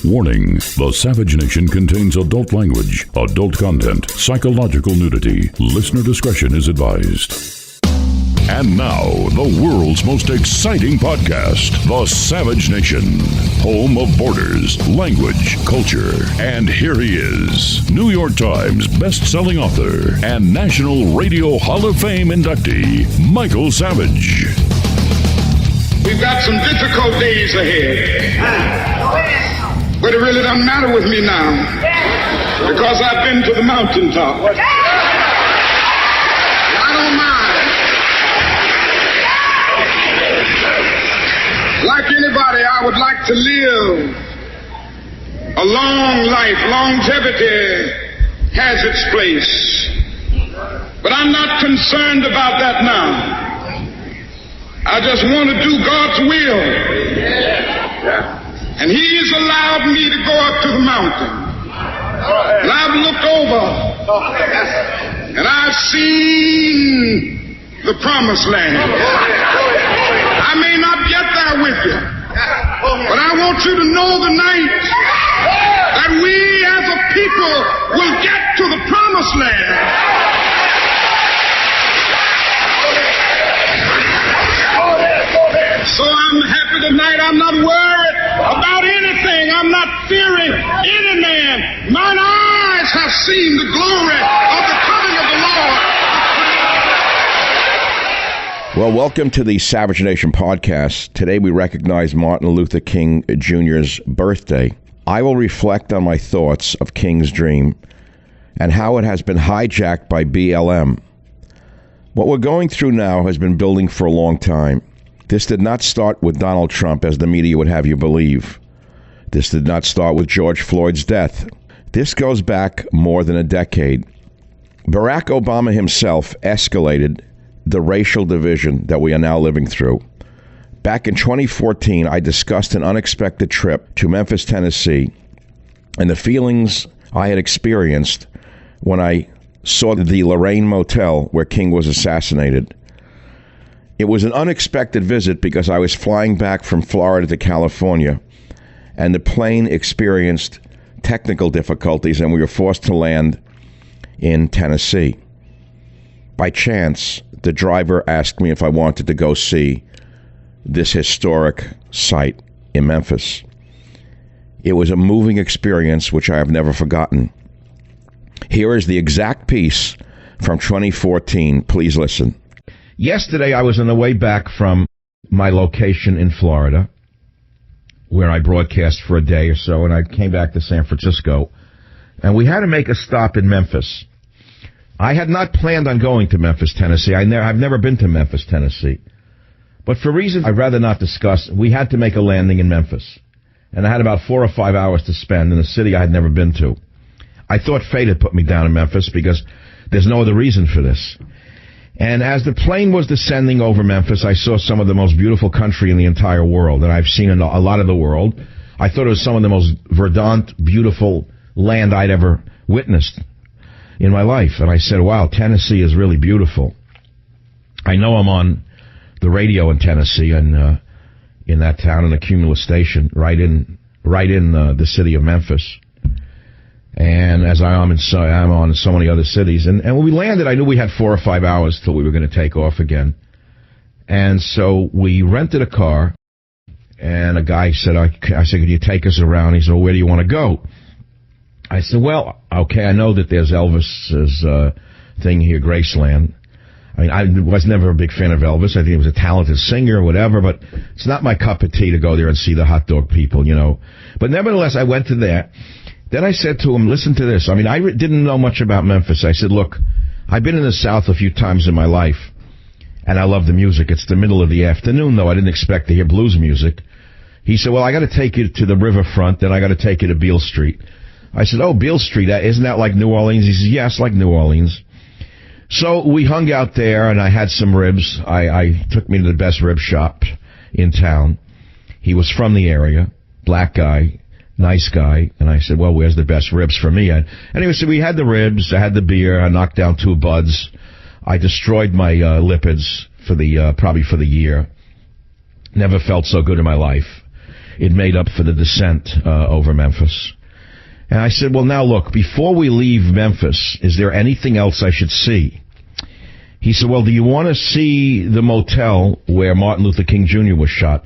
Warning, the Savage Nation contains adult language, adult content, psychological nudity. Listener discretion is advised. And now, the world's most exciting podcast, The Savage Nation, home of borders, language, culture. And here he is, New York Times best-selling author and National Radio Hall of Fame inductee, Michael Savage. We've got some difficult days ahead. But it really doesn't matter with me now, because I've been to the mountaintop. I don't mind. Like anybody, I would like to live a long life. Longevity has its place. But I'm not concerned about that now. I just want to do God's will. And He's allowed me to go up to the mountain. And I've looked over. And I've seen the promised land. I may not get there with you. But I want you to know tonight that we as a people will get to the promised land. So I'm happy tonight. I'm not worried about anything. I'm not fearing any man. Mine eyes have seen the glory of the coming of the Lord. Well, welcome to the Savage Nation podcast. Today we recognize Martin Luther King Jr.'s birthday. I will reflect on my thoughts of King's dream and how it has been hijacked by BLM. What we're going through now has been building for a long time. This did not start with Donald Trump, as the media would have you believe. This did not start with George Floyd's death. This goes back more than a decade. Barack Obama himself escalated the racial division that we are now living through. Back in 2014, I discussed an unexpected trip to Memphis, Tennessee, and the feelings I had experienced when I saw the Lorraine Motel where King was assassinated. It was an unexpected visit because I was flying back from Florida to California, and the plane experienced technical difficulties, and we were forced to land in Tennessee. By chance, the driver asked me if I wanted to go see this historic site in Memphis. It was a moving experience which I have never forgotten. Here is the exact piece from 2014. Please listen. Yesterday, I was on the way back from my location in Florida, where I broadcast for a day or so, and I came back to San Francisco, and we had to make a stop in Memphis. I had not planned on going to Memphis, Tennessee. I've never been to Memphis, Tennessee. But for reasons I'd rather not discuss, we had to make a landing in Memphis, and I had about 4 or 5 hours to spend in a city I had never been to. I thought fate had put me down in Memphis because there's no other reason for this. And as the plane was descending over Memphis, I saw some of the most beautiful country in the entire world, and I've seen a lot of the world. I thought it was some of the most verdant, beautiful land I'd ever witnessed in my life. And I said, wow, Tennessee is really beautiful. I know I'm on the radio in Tennessee and in that town, in a Cumulus station, right in the city of Memphis. And as I'm on so many other cities. And when we landed, I knew we had 4 or 5 hours till we were going to take off again. And so we rented a car, and a guy said, I said, can you take us around? He said, well, where do you want to go? I said, well, okay, I know that there's Elvis's thing here, Graceland. I mean, I was never a big fan of Elvis. I think he was a talented singer or whatever, but it's not my cup of tea to go there and see the hot dog people, you know. But nevertheless, I went to there. Then I said to him, listen to this. I mean, I didn't know much about Memphis. I said, look, I've been in the South a few times in my life, and I love the music. It's the middle of the afternoon, though. I didn't expect to hear blues music. He said, well, I got to take you to the riverfront, then I got to take you to Beale Street. I said, oh, Beale Street, isn't that like New Orleans? He said, yes, like New Orleans. So we hung out there, and I had some ribs. I took me to the best rib shop in town. He was from the area, black guy. Nice guy. And I said, well, where's the best ribs for me? And anyway, so we had the ribs, I had the beer, I knocked down 2 buds. I destroyed my lipids for probably for the year. Never felt so good in my life. it made up for the dissent over Memphis. And I said, well, now look, before we leave Memphis, is there anything else I should see? He said, well, do you want to see the motel where Martin Luther King Jr. was shot?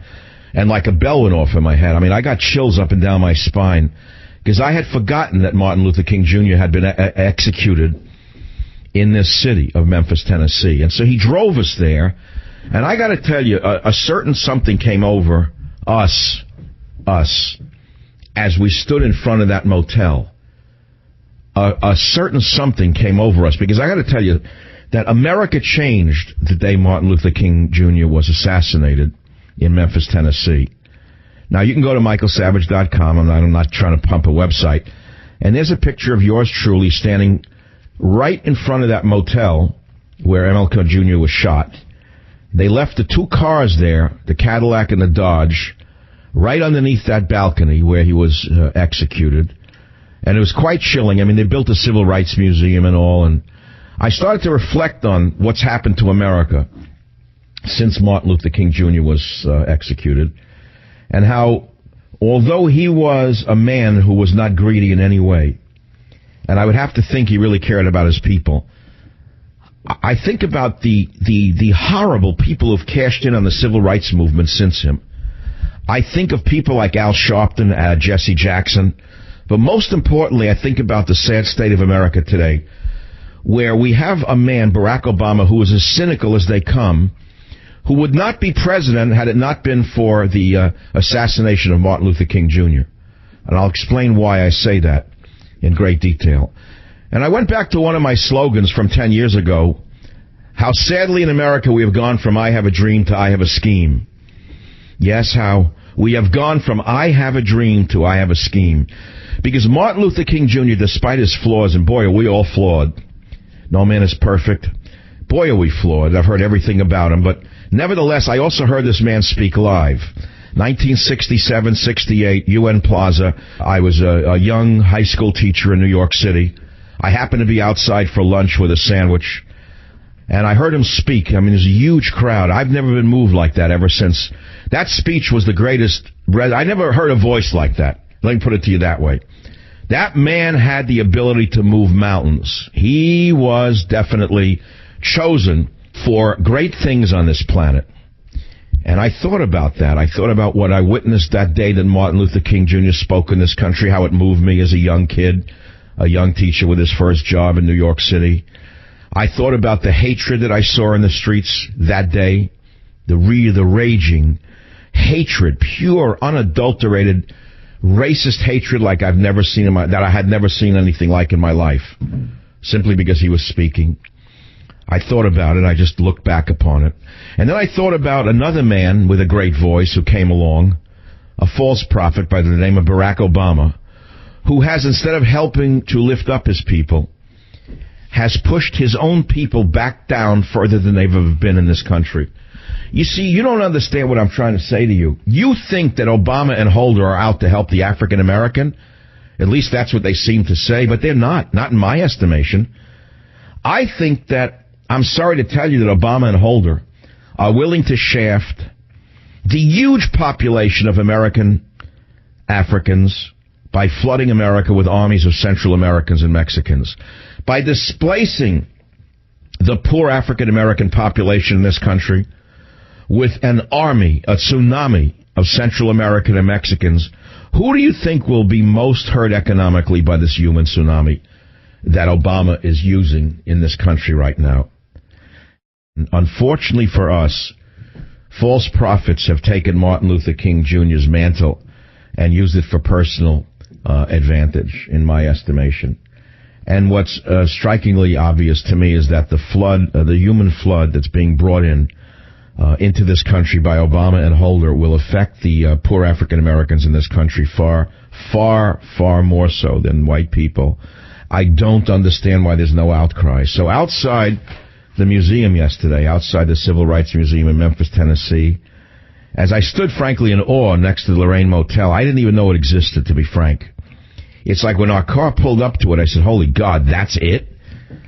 And like a bell went off in my head. I mean, I got chills up and down my spine because I had forgotten that Martin Luther King Jr. had been executed in this city of Memphis, Tennessee. And so he drove us there. And I got to tell you, a certain something came over us, as we stood in front of that motel. A certain something came over us because I got to tell you that America changed the day Martin Luther King Jr. was assassinated in Memphis, Tennessee. Now, you can go to michaelsavage.com. I'm not trying to pump a website. And there's a picture of yours truly standing right in front of that motel where MLK Jr. was shot. They left the two cars there, the Cadillac and the Dodge, right underneath that balcony where he was executed. And it was quite chilling. I mean, they built a civil rights museum and all. And I started to reflect on what's happened to America since Martin Luther King Jr. was executed, and how, although he was a man who was not greedy in any way, and I would have to think he really cared about his people, I think about the horrible people who've cashed in on the civil rights movement since him. I think of people like Al Sharpton, Jesse Jackson, but most importantly, I think about the sad state of America today, where we have a man, Barack Obama, who is as cynical as they come, who would not be president had it not been for the assassination of Martin Luther King Jr. And I'll explain why I say that in great detail. And I went back to one of my slogans from 10 years ago, how sadly in America we have gone from I have a dream to I have a scheme. Yes, how we have gone from I have a dream to I have a scheme. Because Martin Luther King Jr., despite his flaws, and boy, are we all flawed. No man is perfect. Boy, are we flawed. I've heard everything about him, but nevertheless, I also heard this man speak live. 1967-68, UN Plaza. I was a young high school teacher in New York City. I happened to be outside for lunch with a sandwich, and I heard him speak. I mean, there's a huge crowd. I've never been moved like that ever since. That speech was the greatest. I never heard a voice like that. Let me put it to you that way. That man had the ability to move mountains. He was definitely chosen for great things on this planet. And I thought about that. I thought about what I witnessed that day that Martin Luther King Jr. spoke in this country, how it moved me as a young kid, a young teacher with his first job in New York City. I thought about the hatred that I saw in the streets that day, the raging hatred, pure, unadulterated, racist hatred like I've never seen that I had never seen anything like in my life, simply because he was speaking. I thought about it. I just looked back upon it. And then I thought about another man with a great voice who came along, a false prophet by the name of Barack Obama, who has, instead of helping to lift up his people, has pushed his own people back down further than they've ever been in this country. You see, you don't understand what I'm trying to say to you. You think that Obama and Holder are out to help the African American. At least that's what they seem to say, but they're not in my estimation. I think that, I'm sorry to tell you that Obama and Holder are willing to shaft the huge population of American Africans by flooding America with armies of Central Americans and Mexicans, by displacing the poor African American population in this country with an army, a tsunami of Central American and Mexicans. Who do you think will be most hurt economically by this human tsunami that Obama is using in this country right now? Unfortunately for us, false prophets have taken Martin Luther King Jr.'s mantle and used it for personal advantage, in my estimation. And what's strikingly obvious to me is that the flood, the human flood that's being brought into this country by Obama and Holder will affect the poor African Americans in this country far, far, far more so than white people. I don't understand why there's no outcry. So outside the museum yesterday, outside the Civil Rights Museum in Memphis, Tennessee, as I stood, frankly, in awe next to the Lorraine Motel, I didn't even know it existed, to be frank. It's like when our car pulled up to it, I said, holy God, that's it?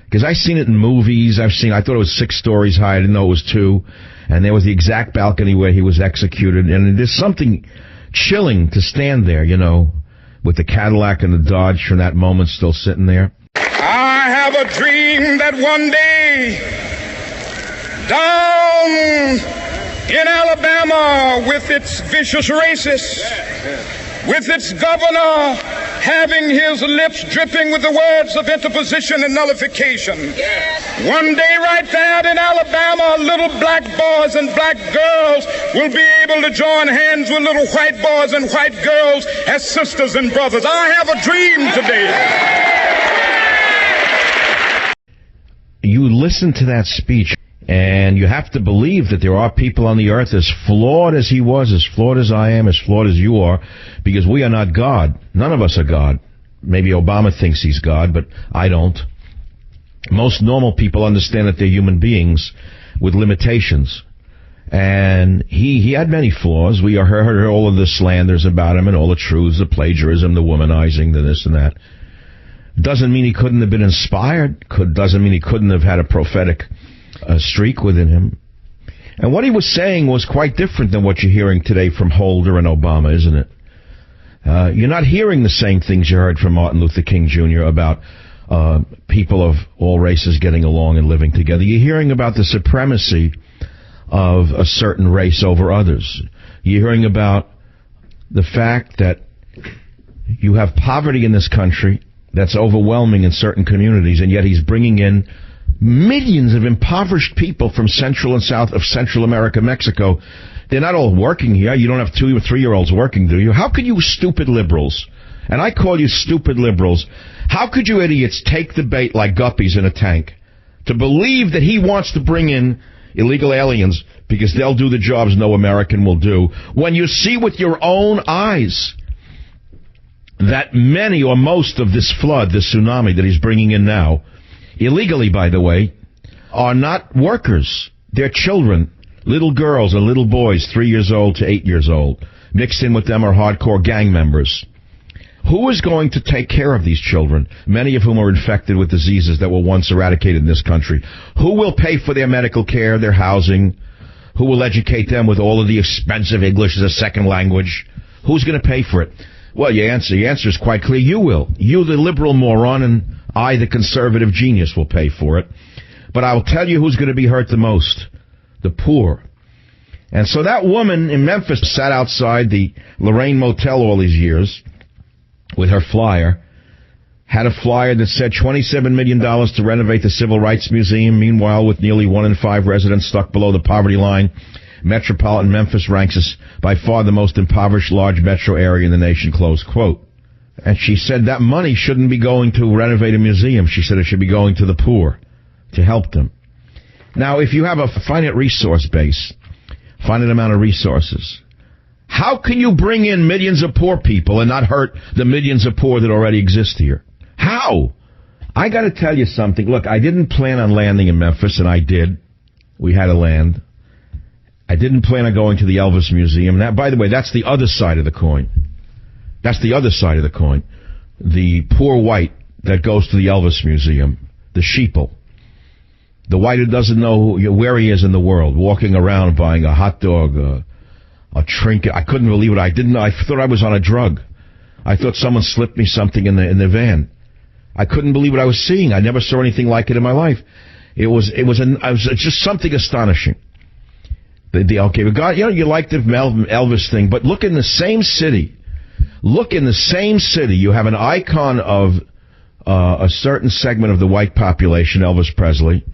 Because I've seen it in movies. I thought it was 6 stories high. I didn't know it was 2. And there was the exact balcony where he was executed. And there's something chilling to stand there, with the Cadillac and the Dodge from that moment still sitting there. I have a dream that one day, down in Alabama, with its vicious racists, with its governor having his lips dripping with the words of interposition and nullification. One day right there in Alabama, little black boys and black girls will be able to join hands with little white boys and white girls as sisters and brothers. I have a dream today. You listen to that speech, and you have to believe that there are people on the earth as flawed as he was, as flawed as I am, as flawed as you are, because we are not God. None of us are God. Maybe Obama thinks he's God, but I don't. Most normal people understand that they're human beings with limitations. And he had many flaws. We heard all of the slanders about him and all the truths, the plagiarism, the womanizing, the this and that. Doesn't mean he couldn't have been inspired. Doesn't mean he couldn't have had a prophetic streak within him. And what he was saying was quite different than what you're hearing today from Holder and Obama, isn't it? You're not hearing the same things you heard from Martin Luther King Jr. about people of all races getting along and living together. You're hearing about the supremacy of a certain race over others. You're hearing about the fact that you have poverty in this country that's overwhelming in certain communities, and yet he's bringing in millions of impoverished people from Central and South of Central America, Mexico. They're not all working here. You don't have 2 or 3-year-olds working, do you? How could you stupid liberals, and I call you stupid liberals, how could you idiots take the bait like guppies in a tank to believe that he wants to bring in illegal aliens because they'll do the jobs no American will do, when you see with your own eyes that many or most of this flood, this tsunami that he's bringing in now, illegally, by the way, are not workers. They're children, little girls and little boys, 3 years old to 8 years old. Mixed in with them are hardcore gang members. Who is going to take care of these children, many of whom are infected with diseases that were once eradicated in this country? Who will pay for their medical care, their housing? Who will educate them with all of the expensive English as a second language? Who's going to pay for it? Well, your answer is quite clear. You will. You, the liberal moron, and I, the conservative genius, will pay for it. But I'll tell you who's going to be hurt the most. The poor. And so that woman in Memphis sat outside the Lorraine Motel all these years with her flyer, had a flyer that said $27 million to renovate the Civil Rights Museum. Meanwhile, with nearly 1 in 5 residents stuck below the poverty line, metropolitan Memphis ranks as by far the most impoverished large metro area in the nation, close quote. And she said that money shouldn't be going to renovate a museum. She said it should be going to the poor, to help them. Now, if you have a finite resource base, finite amount of resources, how can you bring in millions of poor people and not hurt the millions of poor that already exist here? How? I got to tell you something. Look, I didn't plan on landing in Memphis, and I did. We had to land. I didn't plan on going to the Elvis Museum. That, by the way, that's the other side of the coin. That's the other side of the coin. The poor white that goes to the Elvis Museum, the sheeple. The white who doesn't know where he is in the world, walking around buying a hot dog, a trinket. I couldn't believe it. I didn't know. I thought I was on a drug. I thought someone slipped me something in the van. I couldn't believe what I was seeing. I never saw anything like it in my life. It was just something astonishing. Okay, but God, you like the Elvis thing, but look in the same city. Look in the same city. You have an icon of a certain segment of the white population, Elvis Presley,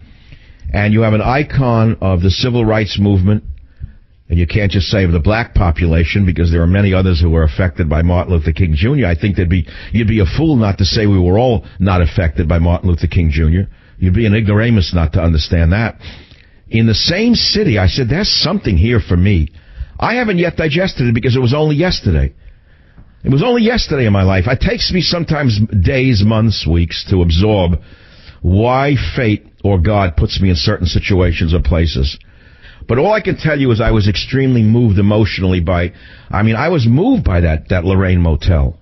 and you have an icon of the civil rights movement. And you can't just say of the black population, because there are many others who were affected by Martin Luther King Jr. I think you'd be a fool not to say we were all not affected by Martin Luther King Jr. You'd be an ignoramus not to understand that. In the same city, I said, there's something here for me. I haven't yet digested it because it was only yesterday. It was only yesterday in my life. It takes me sometimes days, months, weeks to absorb why fate or God puts me in certain situations or places. But all I can tell you is I was extremely moved emotionally I was moved by that Lorraine Motel.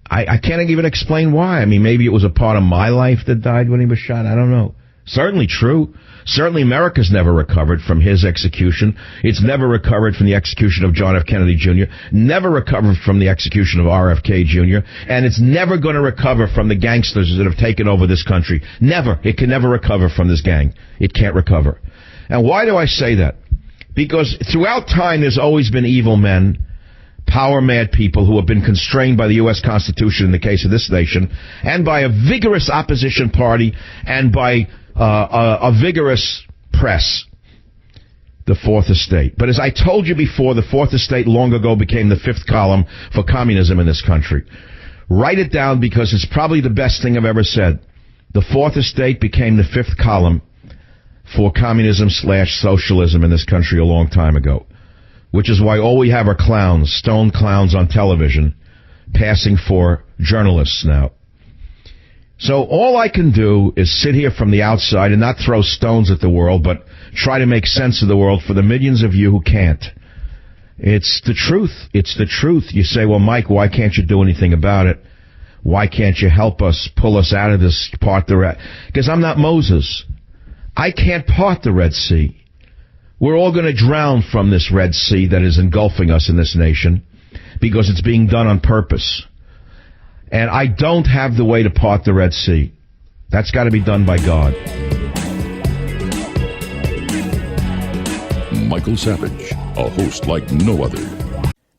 I can't even explain why. Maybe it was a part of my life that died when he was shot. I don't know. Certainly true. Certainly America's never recovered from his execution. It's never recovered from the execution of John F. Kennedy Jr., never recovered from the execution of RFK Jr., and it's never going to recover from the gangsters that have taken over this country. Never. It can never recover from this gang. It can't recover. And why do I say that? Because throughout time there's always been evil men, power-mad people who have been constrained by the U.S. Constitution in the case of this nation, and by a vigorous opposition party, and by a vigorous press, the Fourth Estate. But as I told you before, the Fourth Estate long ago became the fifth column for communism in this country. Write it down because it's probably the best thing I've ever said. The Fourth Estate became the fifth column for communism/socialism in this country a long time ago, which is why all we have are clowns, stone clowns on television, passing for journalists now. So all I can do is sit here from the outside and not throw stones at the world, but try to make sense of the world for the millions of you who can't. It's the truth. It's the truth. You say, well, Mike, why can't you do anything about it? Why can't you help us, pull us out of this, part the Red? Because I'm not Moses. I can't part the Red Sea. We're all going to drown from this Red Sea that is engulfing us in this nation because it's being done on purpose. And I don't have the way to part the Red Sea. That's got to be done by God. Michael Savage, a host like no other.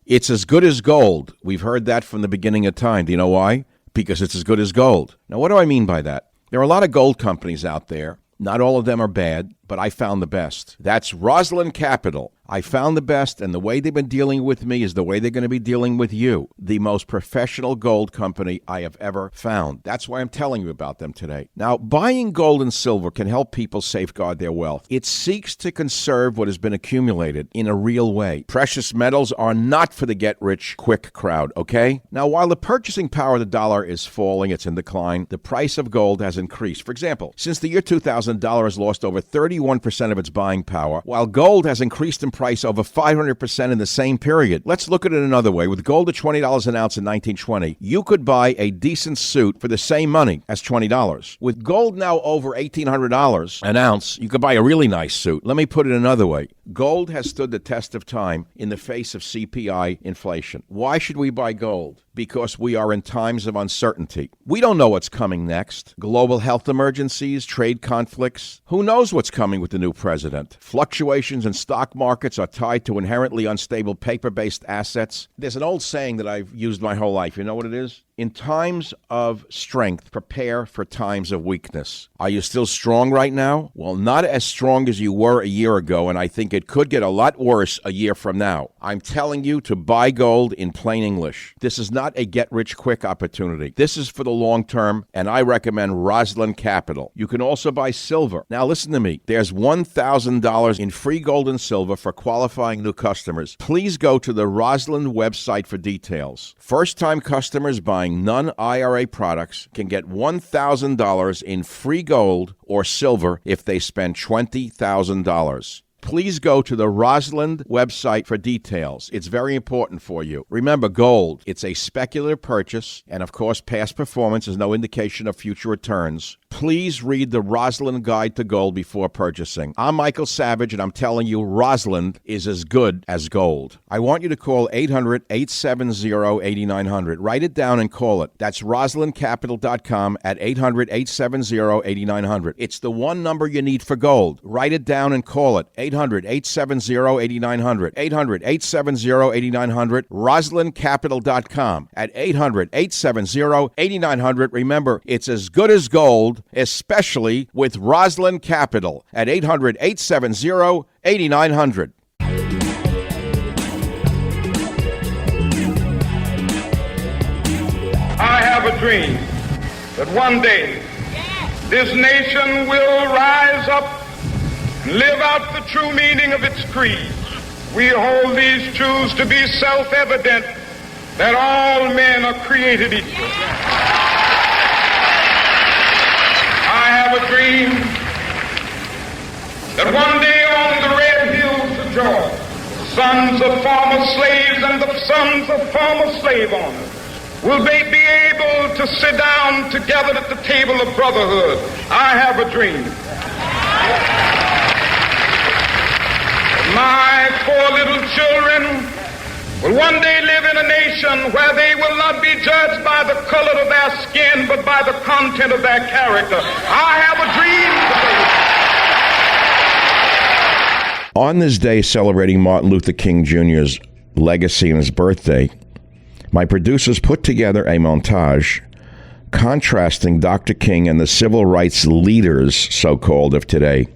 It's as good as gold. We've heard that from the beginning of time. Do you know why? Because it's as good as gold. Now, what do I mean by that? There are a lot of gold companies out there. Not all of them are bad, but I found the best. That's Rosalind Capital. I found the best, and the way they've been dealing with me is the way they're going to be dealing with you. The most professional gold company I have ever found. That's why I'm telling you about them today. Now, buying gold and silver can help people safeguard their wealth. It seeks to conserve what has been accumulated in a real way. Precious metals are not for the get-rich-quick crowd, okay? Now, while the purchasing power of the dollar is falling, it's in decline, the price of gold has increased. For example, since the year 2000, dollar has lost over 31% of its buying power, while gold has increased in price over 500% in the same period. Let's look at it another way. With gold at $20 an ounce in 1920, you could buy a decent suit for the same money as $20. With gold now over $1,800 an ounce, you could buy a really nice suit. Let me put it another way. Gold has stood the test of time in the face of CPI inflation. Why should we buy gold? Because we are in times of uncertainty. We don't know what's coming next. Global health emergencies, trade conflicts. Who knows what's coming with the new president? Fluctuations in stock markets are tied to inherently unstable paper-based assets. There's an old saying that I've used my whole life. You know what it is? In times of strength, prepare for times of weakness. Are you still strong right now? Well, not as strong as you were a year ago, and I think it could get a lot worse a year from now. I'm telling you to buy gold in plain English. This is not a get-rich-quick opportunity. This is for the long term, and I recommend Rosalind Capital. You can also buy silver. Now, listen to me. There's $1,000 in free gold and silver for qualifying new customers. Please go to the Rosalind website for details. First-time customers buying non-IRA products can get $1,000 in free gold or silver if they spend $20,000. Please go to the Rosalind website for details. It's very important for you. Remember, gold, it's a speculative purchase, and of course, past performance is no indication of future returns. Please read the Rosalind Guide to Gold before purchasing. I'm Michael Savage, and I'm telling you, Rosalind is as good as gold. I want you to call 800-870-8900. Write it down and call it. That's RosalindCapital.com at 800-870-8900. It's the one number you need for gold. Write it down and call it. 800-870-8900. 800-870-8900. RosalindCapital.com at 800-870-8900. Remember, it's as good as gold, especially with Rosalind Capital at 800-870-8900. I have a dream that one day this nation will rise up and live out the true meaning of its creed. We hold these truths to be self-evident, that all men are created equal. I have a dream that one day on the red hills of Georgia, sons of former slaves and the sons of former slave owners will they be able to sit down together at the table of brotherhood. I have a dream My poor little children will one day live in a nation where they will not be judged by the color of their skin, but by the content of their character. I have a dream today. On this day celebrating Martin Luther King Jr.'s legacy and his birthday, my producers put together a montage contrasting Dr. King and the civil rights leaders, so-called, of today.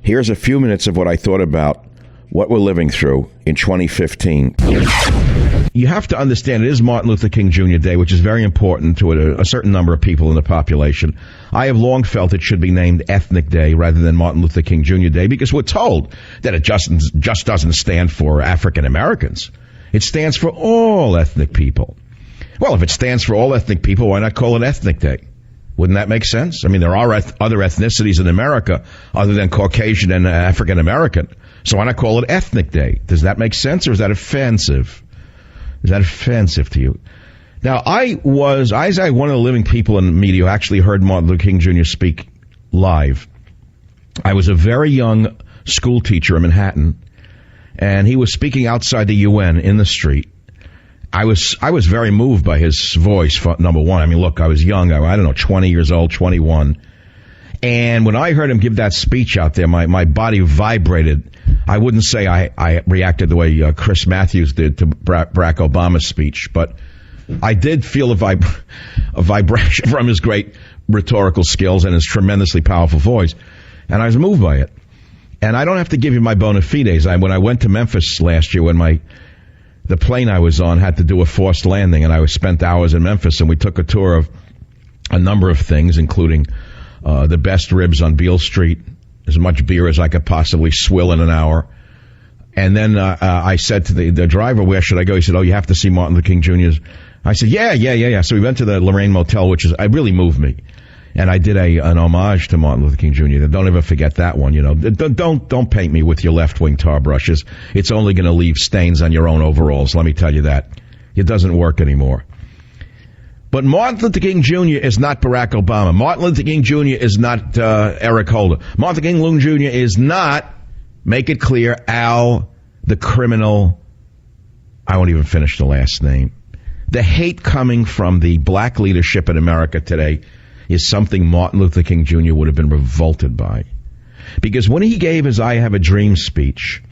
Here's a few minutes of what I thought about what we're living through in 2015. You have to understand it is Martin Luther King Jr. Day, which is very important to a certain number of people in the population. I have long felt it should be named Ethnic Day rather than Martin Luther King Jr. Day, because we're told that it just doesn't stand for African Americans. It stands for all ethnic people. Well, if it stands for all ethnic people, why not call it Ethnic Day? Wouldn't that make sense? I mean, there are other ethnicities in America other than Caucasian and African American. So why not call it Ethnic Day? Does that make sense, or is that offensive? Is that offensive to you? Now, I was one of the living people in the media who actually heard Martin Luther King Jr. speak live. I was a very young school teacher in Manhattan, and he was speaking outside the UN in the street. I was very moved by his voice, number one. I mean, look, I was young. I don't know, 20 years old, 21. And when I heard him give that speech out there, my body vibrated. I wouldn't say I reacted the way Chris Matthews did to Barack Obama's speech, but I did feel a vibration from his great rhetorical skills and his tremendously powerful voice. And I was moved by it. And I don't have to give you my bona fides. When I went to Memphis last year, when the plane I was on had to do a forced landing, and I spent hours in Memphis, and we took a tour of a number of things, including the best ribs on Beale Street, as much beer as I could possibly swill in an hour. And then I said to the driver, where should I go? He said, oh, you have to see Martin Luther King Jr.'s. I said, yeah. So we went to the Lorraine Motel, which really moved me. And I did an homage to Martin Luther King Jr. Don't ever forget that one, you know. Don't paint me with your left-wing tar brushes. It's only going to leave stains on your own overalls, let me tell you that. It doesn't work anymore. But Martin Luther King Jr. is not Barack Obama. Martin Luther King Jr. is not Eric Holder. Martin Luther King Jr. is not, make it clear, Al, the criminal. I won't even finish the last name. The hate coming from the black leadership in America today is something Martin Luther King Jr. would have been revolted by. Because when he gave his I Have a Dream speech,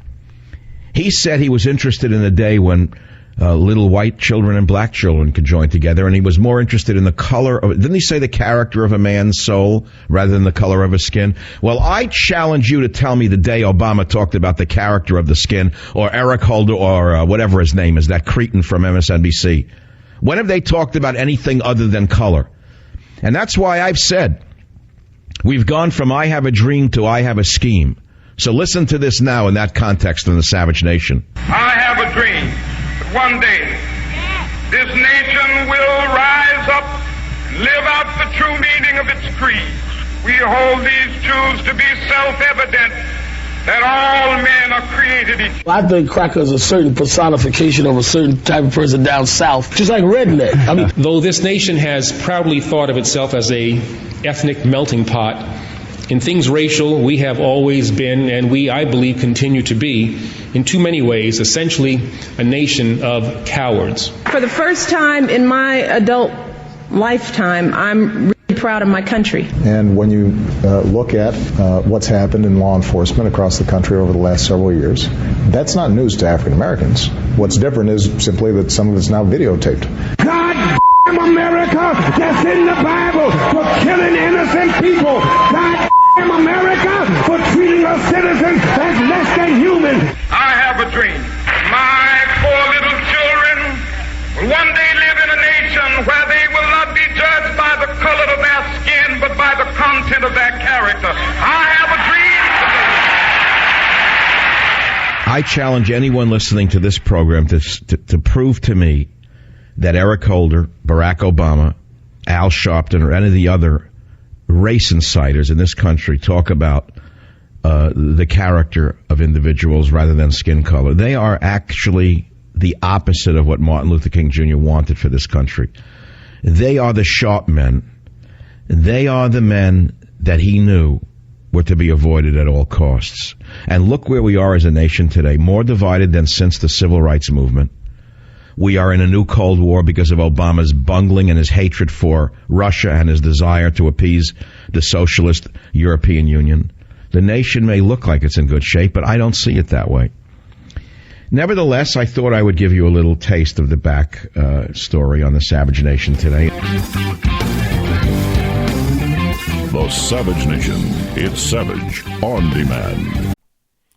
he said he was interested in a day when little white children and black children could join together, and he was more interested in the color of, didn't he say the character of a man's soul rather than the color of his skin? Well, I challenge you to tell me the day Obama talked about the character of the skin, or Eric Holder, or whatever his name is, that cretin from MSNBC. When have they talked about anything other than color? And that's why I've said we've gone from I have a dream to I have a scheme. So listen to this now in that context in the Savage Nation. I have a dream that one day this nation will rise up and live out the true meaning of its creed. We hold these truths to be self-evident, that all men are created equal. I think cracker is a certain personification of a certain type of person down south, just like redneck. I mean, though this nation has proudly thought of itself as a ethnic melting pot, in things racial, we have always been, and we, I believe, continue to be, in too many ways, essentially a nation of cowards. For the first time in my adult lifetime, I'm really proud of my country. And when you look at what's happened in law enforcement across the country over the last several years, that's not news to African Americans. What's different is simply that some of it's now videotaped. God damn America, that's in the Bible for killing innocent people. God damn America for treating us citizens as less than human. I have a dream. My poor little children will one day live in a nation where they will not be judged by the color of their skin, but by the content of their character. I have a dream. I challenge anyone listening to this program to prove to me that Eric Holder, Barack Obama, Al Sharpton, or any of the other race insiders in this country talk about the character of individuals rather than skin color. They are actually the opposite of what Martin Luther King Jr. wanted for this country. They are the sharp men. They are the men that he knew were to be avoided at all costs. And look where we are as a nation today, more divided than since the civil rights movement. We are in a new Cold War because of Obama's bungling and his hatred for Russia and his desire to appease the socialist European Union. The nation may look like it's in good shape, but I don't see it that way. Nevertheless, I thought I would give you a little taste of the back story on the Savage Nation today. The Savage Nation. It's Savage on demand.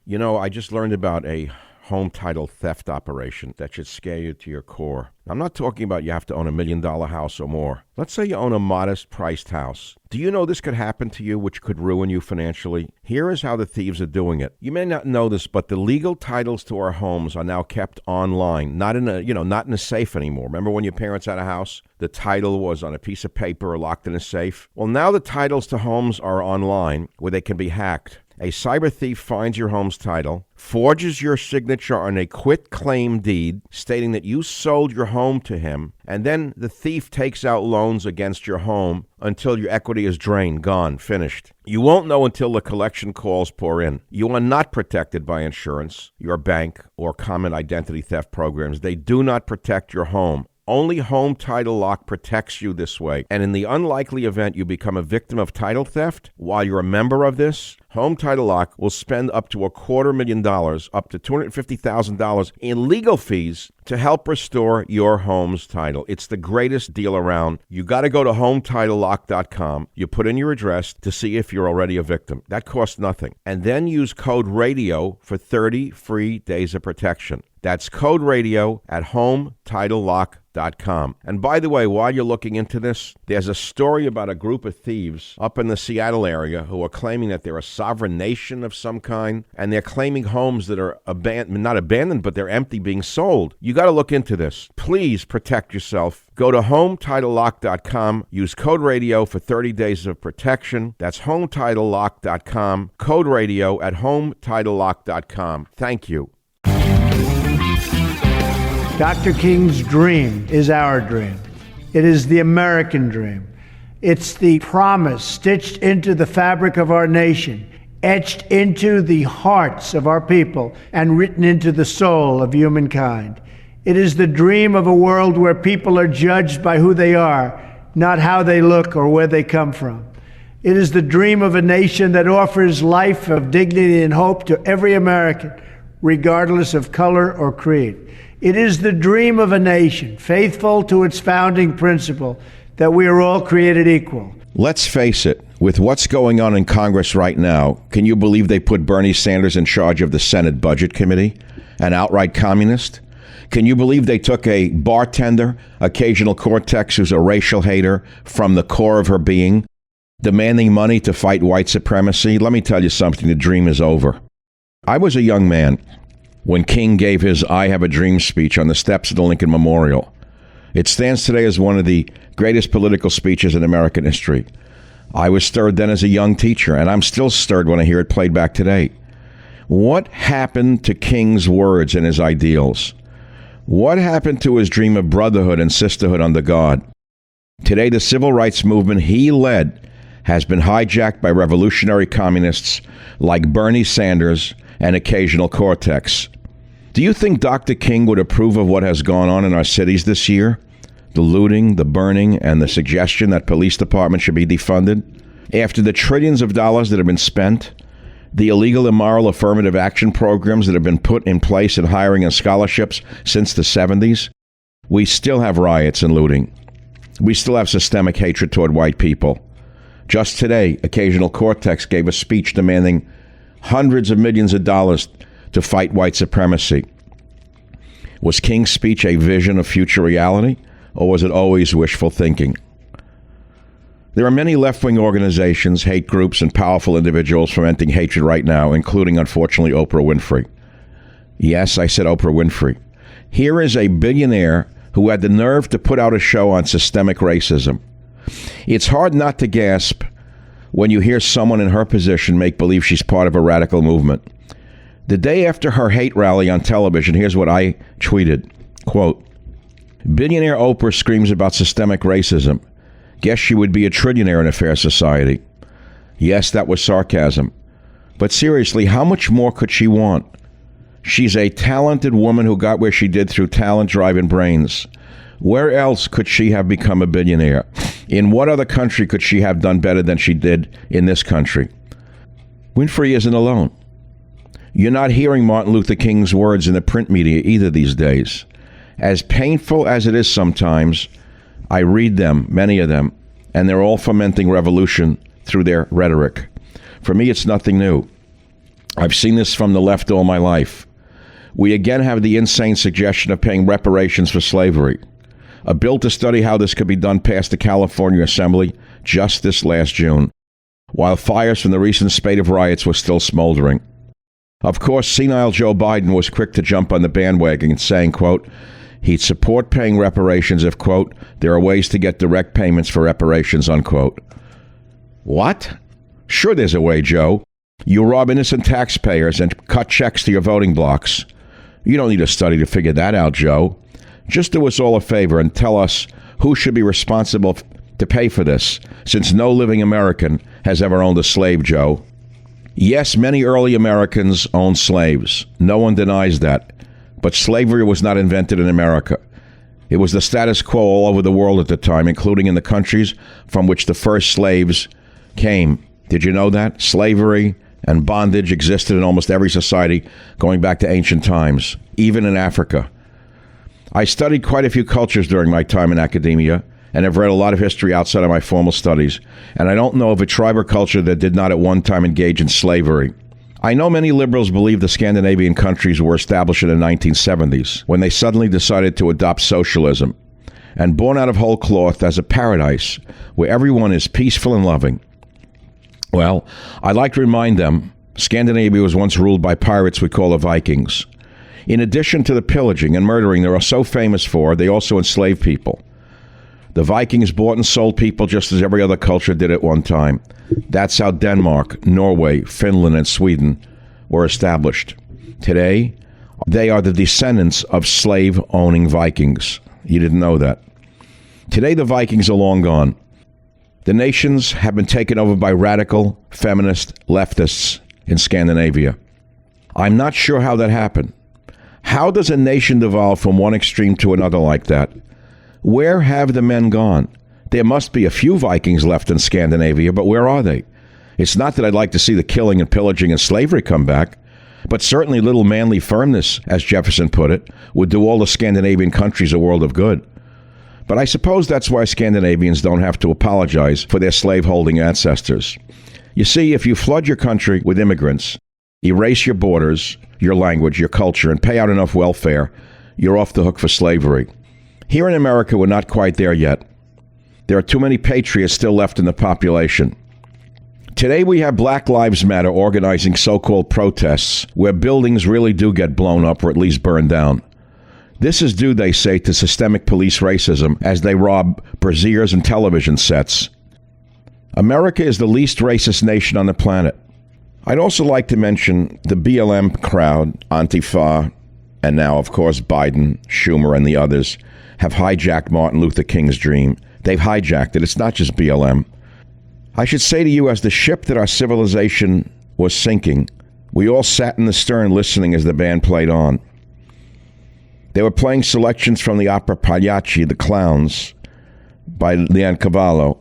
You know, I just learned about a home title theft operation that should scare you to your core. I'm not talking about you have to own $1 million house or more. Let's say you own a modest priced house. Do you know this could happen to you, which could ruin you financially? Here is how the thieves are doing it. You may not know this, but the legal titles to our homes are now kept online, not in a safe anymore. Remember when your parents had a house? The title was on a piece of paper or locked in a safe? Well, now the titles to homes are online where they can be hacked. A cyber thief finds your home's title, forges your signature on a quit-claim deed stating that you sold your home to him, and then the thief takes out loans against your home until your equity is drained, gone, finished. You won't know until the collection calls pour in. You are not protected by insurance, your bank, or common identity theft programs. They do not protect your home. Only Home Title Lock protects you this way. And in the unlikely event you become a victim of title theft, while you're a member of this, Home Title Lock will spend up to $250,000, up to $250,000 in legal fees to help restore your home's title. It's the greatest deal around. You got to go to HometitleLock.com. You put in your address to see if you're already a victim. That costs nothing. And then use code RADIO for 30 free days of protection. That's code RADIO at HometitleLock.com. And by the way, while you're looking into this, there's a story about a group of thieves up in the Seattle area who are claiming that they're a sovereign nation of some kind, and they're claiming homes that are not abandoned, but they're empty, being sold. You got to look into this. Please protect yourself. Go to HometitleLock.com. Use code RADIO for 30 days of protection. That's HometitleLock.com. Code RADIO at HometitleLock.com. Thank you. Dr. King's dream is our dream. It is the American dream. It's the promise stitched into the fabric of our nation, etched into the hearts of our people, and written into the soul of humankind. It is the dream of a world where people are judged by who they are, not how they look or where they come from. It is the dream of a nation that offers life of dignity and hope to every American, regardless of color or creed. It is the dream of a nation faithful to its founding principle that we are all created equal. Let's face it, with what's going on in Congress right now, can you believe they put Bernie Sanders in charge of the Senate Budget Committee? An outright communist? Can you believe they took a bartender, occasional cortex who's a racial hater, from the core of her being, demanding money to fight white supremacy? Let me tell you something, the dream is over. I was a young man when King gave his I Have a Dream speech on the steps of the Lincoln Memorial. It stands today as one of the greatest political speeches in American history. I was stirred then as a young teacher, and I'm still stirred when I hear it played back today. What happened to King's words and his ideals? What happened to his dream of brotherhood and sisterhood under God? Today, the civil rights movement he led has been hijacked by revolutionary communists like Bernie Sanders and occasional cortex. Do you think Dr. King would approve of what has gone on in our cities this year? The looting, the burning, and the suggestion that police departments should be defunded? After the trillions of dollars that have been spent, the illegal, immoral affirmative action programs that have been put in place in hiring and scholarships since the 70s, we still have riots and looting. We still have systemic hatred toward white people. Just today, occasional cortex gave a speech demanding hundreds of millions of dollars to fight white supremacy. Was King's speech a vision of future reality, or was it always wishful thinking? There are many left-wing organizations, hate groups, and powerful individuals fomenting hatred right now, including, unfortunately, Oprah Winfrey. Yes, I said Oprah Winfrey. Here is a billionaire who had the nerve to put out a show on systemic racism. It's hard not to gasp when you hear someone in her position make believe she's part of a radical movement. The day after her hate rally on television, here's what I tweeted. Quote, "Billionaire Oprah screams about systemic racism. Guess she would be a trillionaire in a fair society." Yes, that was sarcasm. But seriously, how much more could she want? She's a talented woman who got where she did through talent, drive, and brains. Where else could she have become a billionaire? In what other country could she have done better than she did in this country? Winfrey isn't alone. You're not hearing Martin Luther King's words in the print media either these days. As painful as it is sometimes, I read them, many of them, and they're all fomenting revolution through their rhetoric. For me, it's nothing new. I've seen this from the left all my life. We again have the insane suggestion of paying reparations for slavery. A bill to study how this could be done passed the California Assembly just this last June, while fires from the recent spate of riots were still smoldering. Of course, senile Joe Biden was quick to jump on the bandwagon, saying, quote, he'd support paying reparations if, quote, there are ways to get direct payments for reparations, unquote. What? Sure there's a way, Joe. You rob innocent taxpayers and cut checks to your voting blocks. You don't need a study to figure that out, Joe. Just do us all a favor and tell us who should be responsible to pay for this, since no living American has ever owned a slave, Joe. Yes, many early Americans owned slaves. No one denies that. But slavery was not invented in America. It was the status quo all over the world at the time, including in the countries from which the first slaves came. Did you know that? Slavery and bondage existed in almost every society going back to ancient times, even in Africa. I studied quite a few cultures during my time in academia and have read a lot of history outside of my formal studies, and I don't know of a tribe or culture that did not at one time engage in slavery. I know many liberals believe the Scandinavian countries were established in the 1970s when they suddenly decided to adopt socialism, and born out of whole cloth as a paradise where everyone is peaceful and loving. Well, I'd like to remind them, Scandinavia was once ruled by pirates we call the Vikings. In addition to the pillaging and murdering they are so famous for, they also enslaved people. The Vikings bought and sold people just as every other culture did at one time. That's how Denmark, Norway, Finland, and Sweden were established. Today, they are the descendants of slave-owning Vikings. You didn't know that. Today, the Vikings are long gone. The nations have been taken over by radical, feminist leftists in Scandinavia. I'm not sure how that happened. How does a nation devolve from one extreme to another like that? Where have the men gone? There must be a few Vikings left in Scandinavia, but where are they? It's not that I'd like to see the killing and pillaging and slavery come back, but certainly little manly firmness, as Jefferson put it, would do all the Scandinavian countries a world of good. But I suppose that's why Scandinavians don't have to apologize for their slave-holding ancestors. You see, if you flood your country with immigrants, erase your borders, your language, your culture, and pay out enough welfare, you're off the hook for slavery. Here in America, we're not quite there yet. There are too many patriots still left in the population. Today we have Black Lives Matter organizing so-called protests where buildings really do get blown up or at least burned down. This is due, they say, to systemic police racism as they rob braziers and television sets. America is the least racist nation on the planet. I'd also like to mention the BLM crowd, Antifa, and now, of course, Biden, Schumer, and the others have hijacked Martin Luther King's dream. They've hijacked it. It's not just BLM. I should say to you, as the ship that our civilization was sinking, we all sat in the stern listening as the band played on. They were playing selections from the opera Pagliacci, The Clowns, by Leoncavallo.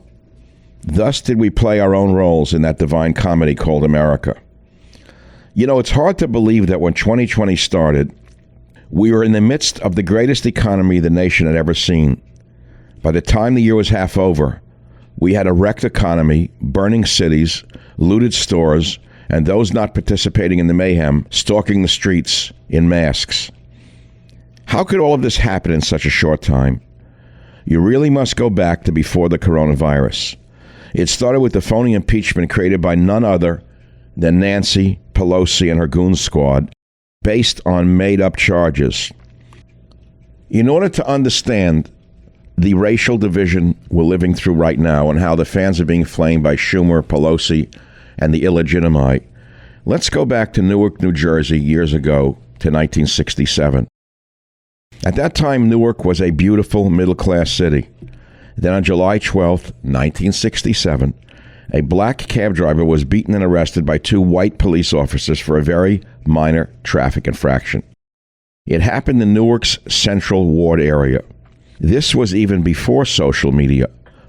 Thus did we play our own roles in that divine comedy called America. You know, it's hard to believe that when 2020 started, we were in the midst of the greatest economy the nation had ever seen. By the time the year was half over, we had a wrecked economy, burning cities, looted stores, and those not participating in the mayhem stalking the streets in masks. How could all of this happen in such a short time? You really must go back to before the coronavirus. It started with the phony impeachment created by none other than Nancy Pelosi and her goon squad, based on made-up charges. In order to understand the racial division we're living through right now and how the fans are being flamed by Schumer, Pelosi, and the illegitimate, let's go back to Newark, New Jersey years ago to 1967. At that time, Newark was a beautiful middle-class city. Then on July 12th, 1967, A black cab driver was beaten and arrested by 2 white police officers for a very minor traffic infraction. It happened in Newark's Central Ward area. This was even before social media,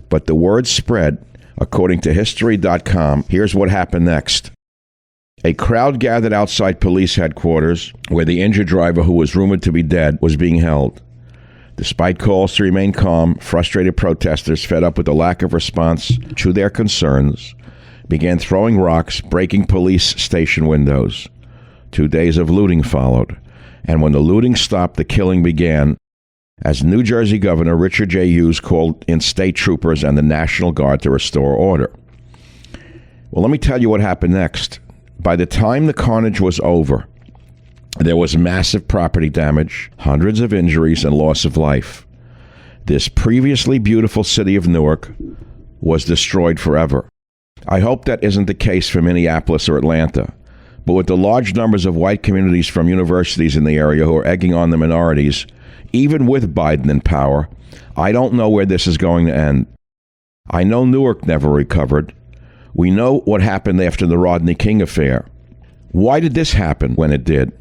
but the word spread. According to History.com, here's what happened next. A crowd gathered outside police headquarters where the injured driver, who was rumored to be dead, was being held. Despite calls to remain calm, frustrated protesters, fed up with the lack of response to their concerns, began throwing rocks, breaking police station windows. 2 days of looting followed, and when the looting stopped, the killing began, as New Jersey Governor Richard J. Hughes called in state troopers and the National Guard to restore order. Well, let me tell you what happened next. By the time the carnage was over, there was massive property damage, hundreds of injuries, and loss of life. This previously beautiful city of Newark was destroyed forever. I hope that isn't the case for Minneapolis or Atlanta, but with the large numbers of white communities from universities in the area who are egging on the minorities, even with Biden in power, I don't know where this is going to end. I know Newark never recovered. We know what happened after the Rodney King affair. Why did this happen when it did?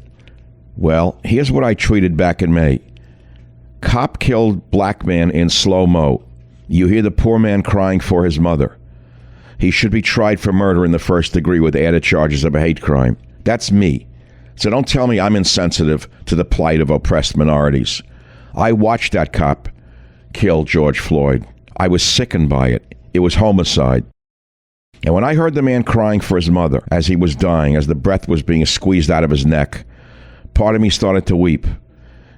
Well, here's what I tweeted back in May. Cop killed black man in slow-mo. You hear the poor man crying for his mother. He should be tried for murder in the first degree with added charges of a hate crime. That's me. So don't tell me I'm insensitive to the plight of oppressed minorities. I watched that cop kill George Floyd. I was sickened by it. It was homicide. And when I heard the man crying for his mother as he was dying, as the breath was being squeezed out of his neck, part of me started to weep.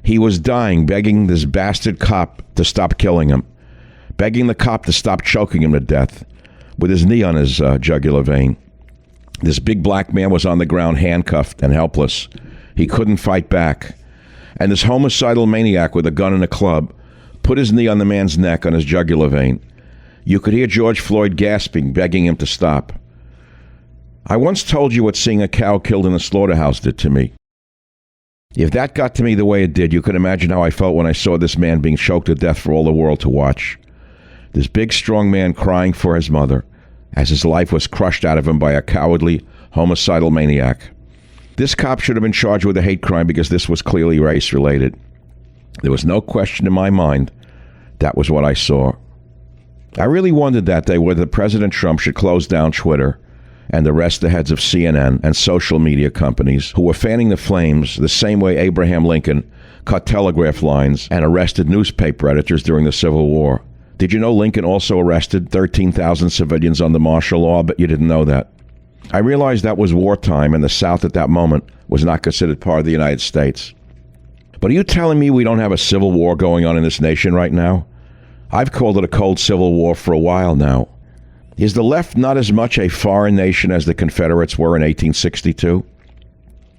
He was dying, begging this bastard cop to stop killing him, begging the cop to stop choking him to death with his knee on his jugular vein. This big black man was on the ground, handcuffed and helpless. He couldn't fight back. And this homicidal maniac with a gun and a club put his knee on the man's neck, on his jugular vein. You could hear George Floyd gasping, begging him to stop. I once told you what seeing a cow killed in a slaughterhouse did to me. If that got to me the way it did, you could imagine how I felt when I saw this man being choked to death for all the world to watch. This big, strong man crying for his mother as his life was crushed out of him by a cowardly, homicidal maniac. This cop should have been charged with a hate crime because this was clearly race-related. There was no question in my mind that was what I saw. I really wondered that day whether President Trump should close down Twitter and arrest the heads of CNN and social media companies who were fanning the flames the same way Abraham Lincoln cut telegraph lines and arrested newspaper editors during the Civil War. Did you know Lincoln also arrested 13,000 civilians under martial law? But you didn't know that. I realized that was wartime, and the South at that moment was not considered part of the United States. But are you telling me we don't have a civil war going on in this nation right now? I've called it a cold civil war for a while now. Is the left not as much a foreign nation as the Confederates were in 1862?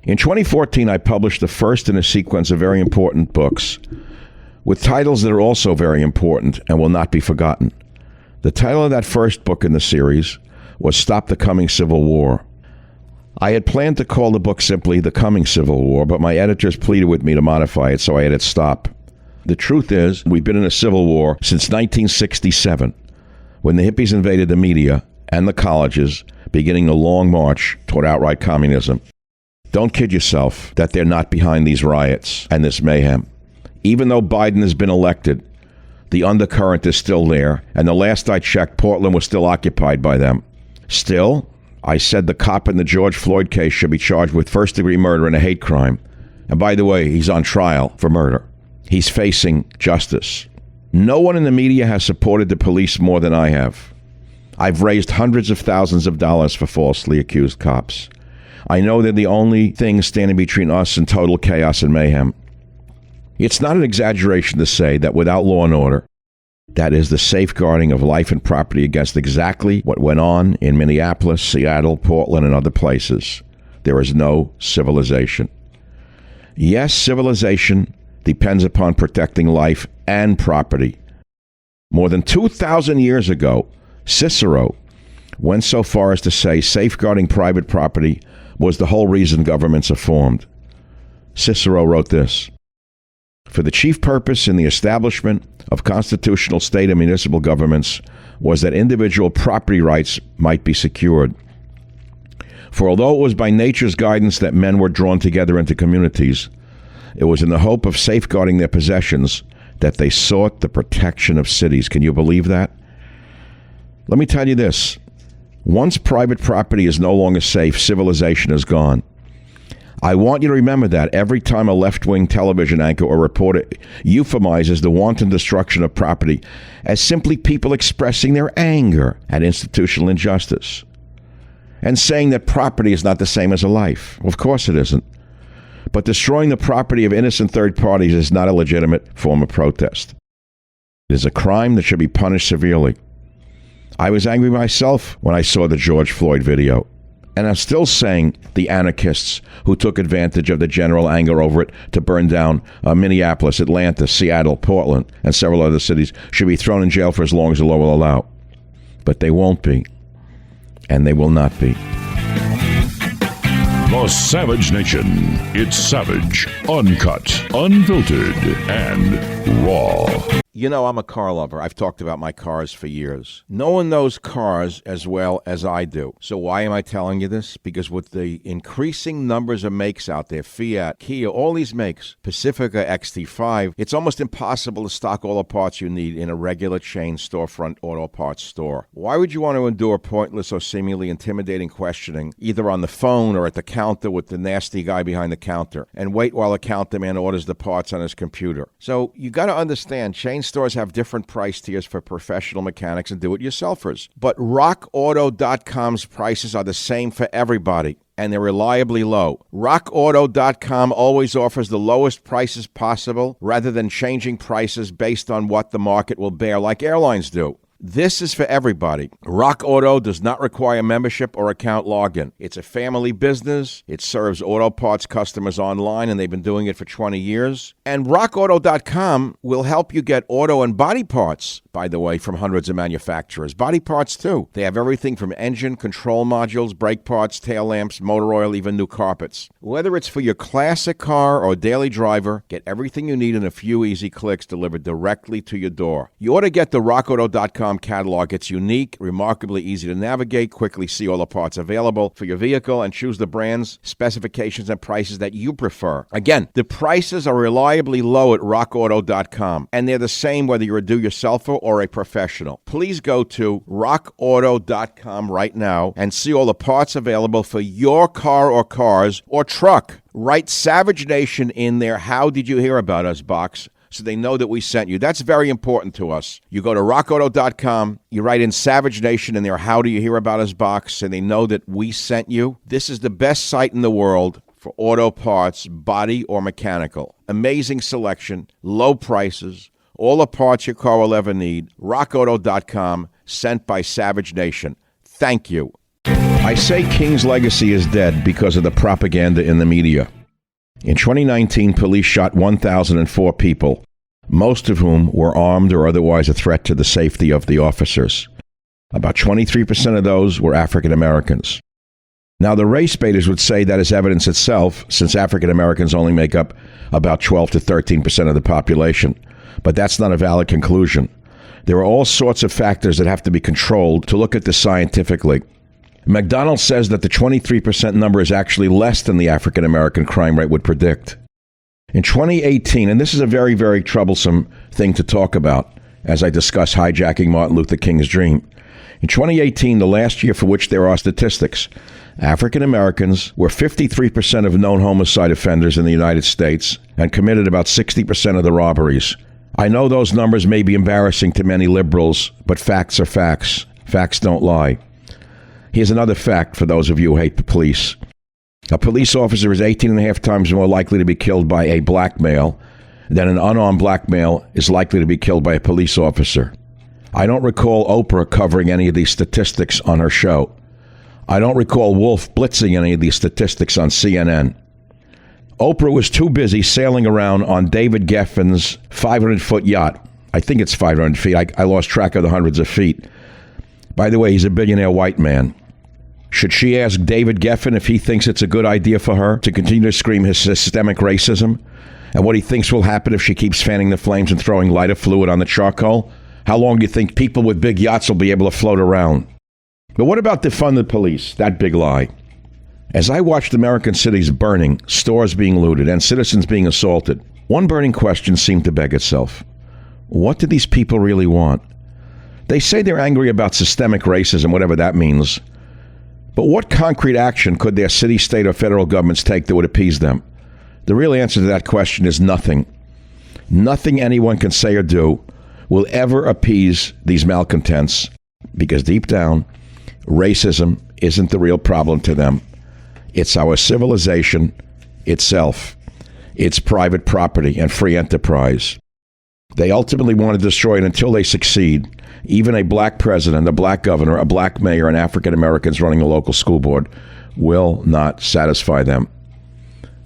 In 2014, I published the first in a sequence of very important books with titles that are also very important and will not be forgotten. The title of that first book in the series was Stop the Coming Civil War. I had planned to call the book simply The Coming Civil War, but my editors pleaded with me to modify it, so I added Stop. The truth is, we've been in a civil war since 1967, when the hippies invaded the media and the colleges, beginning the long march toward outright communism. Don't kid yourself that they're not behind these riots and this mayhem. Even though Biden has been elected, the undercurrent is still there, and the last I checked, Portland was still occupied by them. Still, I said the cop in the George Floyd case should be charged with first-degree murder and a hate crime. And by the way, he's on trial for murder. He's facing justice. No one in the media has supported the police more than I have. I've raised hundreds of thousands of dollars for falsely accused cops. I know they're the only thing standing between us and total chaos and mayhem. It's not an exaggeration to say that without law and order, that is the safeguarding of life and property against exactly what went on in Minneapolis, Seattle, Portland, and other places, there is no civilization. Yes, civilization depends upon protecting life and property. More than 2,000 years ago, Cicero went so far as to say safeguarding private property was the whole reason governments are formed. Cicero wrote this: For the chief purpose in the establishment of constitutional state and municipal governments was that individual property rights might be secured. For although it was by nature's guidance that men were drawn together into communities, it was in the hope of safeguarding their possessions that they sought the protection of cities. Can you believe that? Let me tell you this. Once private property is no longer safe, civilization is gone. I want you to remember that every time a left-wing television anchor or reporter euphemizes the wanton destruction of property as simply people expressing their anger at institutional injustice and saying that property is not the same as a life. Of course it isn't. But destroying the property of innocent third parties is not a legitimate form of protest. It is a crime that should be punished severely. I was angry myself when I saw the George Floyd video. And I'm still saying the anarchists who took advantage of the general anger over it to burn down Minneapolis, Atlanta, Seattle, Portland, and several other cities should be thrown in jail for as long as the law will allow. But they won't be. And they will not be. The Savage Nation. It's savage, uncut, unfiltered, and raw. You know, I'm a car lover. I've talked about my cars for years. No one knows cars as well as I do. So why am I telling you this? Because with the increasing numbers of makes out there, Fiat, Kia, all these makes, Pacifica, XT5, it's almost impossible to stock all the parts you need in a regular chain storefront auto parts store. Why would you want to endure pointless or seemingly intimidating questioning, either on the phone or at the counter with the nasty guy behind the counter, and wait while the counter man orders the parts on his computer? So you got to understand, chain stores have different price tiers for professional mechanics and do-it-yourselfers. But RockAuto.com's prices are the same for everybody, and they're reliably low. RockAuto.com always offers the lowest prices possible rather than changing prices based on what the market will bear like airlines do. This is for everybody. Rock Auto does not require membership or account login. It's a family business. It serves auto parts customers online, and they've been doing it for 20 years. And RockAuto.com will help you get auto and body parts, by the way, from hundreds of manufacturers. Body parts, too. They have everything from engine, control modules, brake parts, tail lamps, motor oil, even new carpets. Whether it's for your classic car or daily driver, get everything you need in a few easy clicks delivered directly to your door. You ought to get the RockAuto.com catalog. It's unique, remarkably easy to navigate, quickly see all the parts available for your vehicle, and choose the brands, specifications, and prices that you prefer. Again, the prices are reliably low at RockAuto.com, and they're the same whether you're a do-yourselfer or a professional. Please go to RockAuto.com right now and see all the parts available for your car or cars or truck. Write Savage Nation in their How Did You Hear About Us box, so they know that we sent you. That's very important to us. You go to rockauto.com, you write in Savage Nation in their How Do You Hear About Us box, and they know that we sent you. This is the best site in the world for auto parts, body or mechanical. Amazing selection, low prices, all the parts your car will ever need. rockauto.com, sent by Savage Nation. Thank you. I say King's legacy is dead because of the propaganda in the media. In 2019, police shot 1,004 people, most of whom were armed or otherwise a threat to the safety of the officers. About 23% of those were African Americans. Now, the race baiters would say that is evidence itself, since African Americans only make up about 12 to 13% of the population. But that's not a valid conclusion. There are all sorts of factors that have to be controlled to look at this scientifically. McDonald says that the 23% number is actually less than the African-American crime rate would predict. In 2018, and this is a very, very troublesome thing to talk about as I discuss hijacking Martin Luther King's dream. In 2018, the last year for which there are statistics, African-Americans were 53% of known homicide offenders in the United States and committed about 60% of the robberies. I know those numbers may be embarrassing to many liberals, but facts are facts. Facts don't lie. Here's another fact for those of you who hate the police. A police officer is 18.5 times more likely to be killed by a black male than an unarmed black male is likely to be killed by a police officer. I don't recall Oprah covering any of these statistics on her show. I don't recall Wolf blitzing any of these statistics on CNN. Oprah was too busy sailing around on David Geffen's 500-foot yacht. I think it's 500 feet. I lost track of the hundreds of feet. By the way, he's a billionaire white man. Should she ask David Geffen if he thinks it's a good idea for her to continue to scream his systemic racism And what he thinks will happen if she keeps fanning the flames and throwing lighter fluid on the charcoal? How long do you think people with big yachts will be able to float around? But what about defund the police? That big lie. As I watched American cities burning, stores being looted, and citizens being assaulted, one burning question seemed to beg itself. What do these people really want? They say they're angry about systemic racism, whatever that means. But what concrete action could their city, state, or federal governments take that would appease them? The real answer to that question is nothing. Nothing anyone can say or do will ever appease these malcontents, because deep down, racism isn't the real problem to them. It's our civilization itself. It's private property and free enterprise. They ultimately want to destroy it until they succeed. Even a black president, a black governor, a black mayor, and African Americans running a local school board will not satisfy them.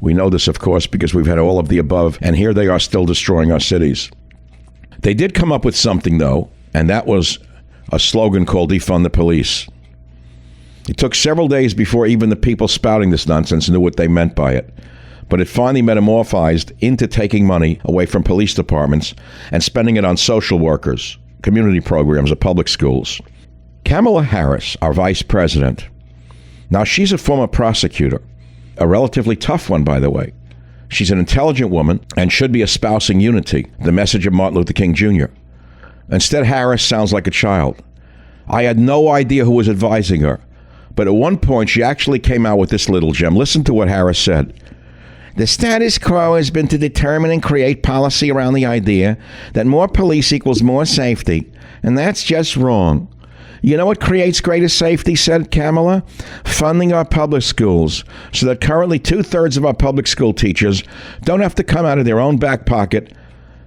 We know this, of course, because we've had all of the above, and here they are still destroying our cities. They did come up with something, though, and that was a slogan called defund the police. It took several days before even the people spouting this nonsense knew what they meant by it. But it finally metamorphosed into taking money away from police departments and spending it on social workers, community programs, or public schools. Kamala Harris, our vice president, now she's a former prosecutor, a relatively tough one, by the way. She's an intelligent woman and should be espousing unity, the message of Martin Luther King Jr. Instead, Harris sounds like a child. I had no idea who was advising her, but at one point she actually came out with this little gem. Listen to what Harris said. The status quo has been to determine and create policy around the idea that more police equals more safety, and that's just wrong. You know what creates greater safety, said Kamala? Funding our public schools, so that currently 2/3 of our public school teachers don't have to come out of their own back pocket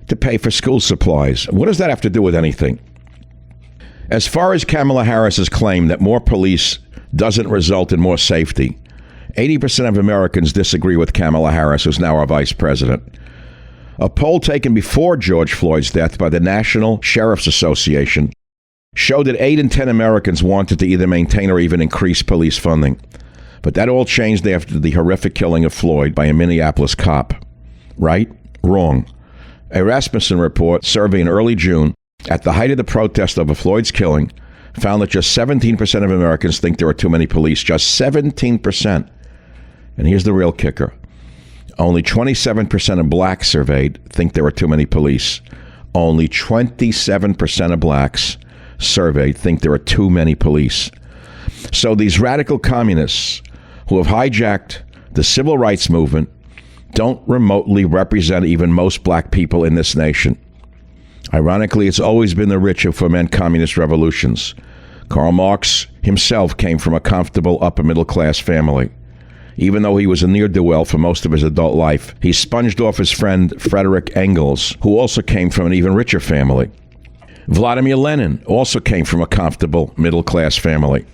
to pay for school supplies. What does that have to do with anything? As far as Kamala Harris's claim that more police doesn't result in more safety, 80% of Americans disagree with Kamala Harris, who's now our vice president. A poll taken before George Floyd's death by the National Sheriff's Association showed that 8 in 10 Americans wanted to either maintain or even increase police funding. But that all changed after the horrific killing of Floyd by a Minneapolis cop. Right? Wrong. A Rasmussen report survey in early June, at the height of the protest over Floyd's killing, found that just 17% of Americans think there are too many police. Just 17%. And here's the real kicker. Only 27% of blacks surveyed think there are too many police. Only 27% of blacks surveyed think there are too many police. So these radical communists who have hijacked the civil rights movement don't remotely represent even most black people in this nation. Ironically, it's always been the rich who foment communist revolutions. Karl Marx himself came from a comfortable upper-middle-class family. Even though he was a ne'er-do-well for most of his adult life, he sponged off his friend Frederick Engels, who also came from an even richer family. Vladimir Lenin also came from a comfortable middle-class family.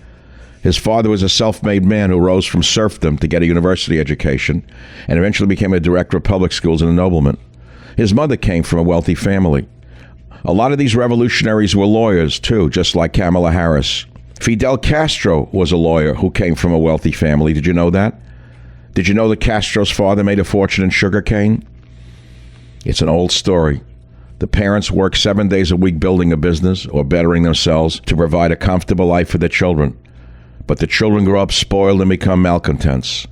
His father was a self-made man who rose from serfdom to get a university education and eventually became a director of public schools and a nobleman. His mother came from a wealthy family. A lot of these revolutionaries were lawyers, too, just like Kamala Harris. Fidel Castro was a lawyer who came from a wealthy family. Did you know that? Did you know that Castro's father made a fortune in sugarcane? It's an old story. The parents work 7 days a week building a business or bettering themselves to provide a comfortable life for their children. But the children grow up spoiled and become malcontents.